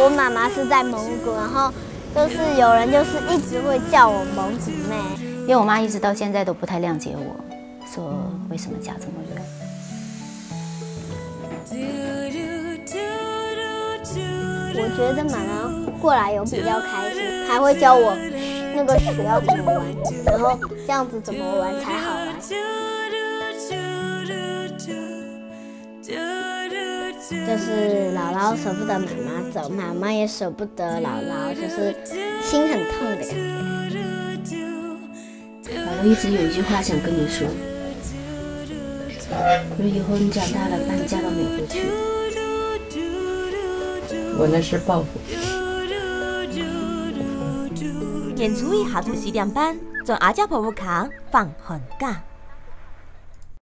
我妈妈是在蒙古，然后就是有人就是一直会叫我蒙古妹，因为我妈一直到现在都不太谅解我，说为什么家这么远。我觉得妈妈过来有比较开心，还会教我那个水要怎么玩，然后这样子怎么玩才好玩。就是姥姥舍不得妈妈走，妈妈也舍不得姥姥，就是心很痛的感觉。姥姥一直有一句话想跟你说，如以后你长大了，把你嫁到美国去。我那是报复。演出下晝4點半，在阿家婆婆卡放寒假。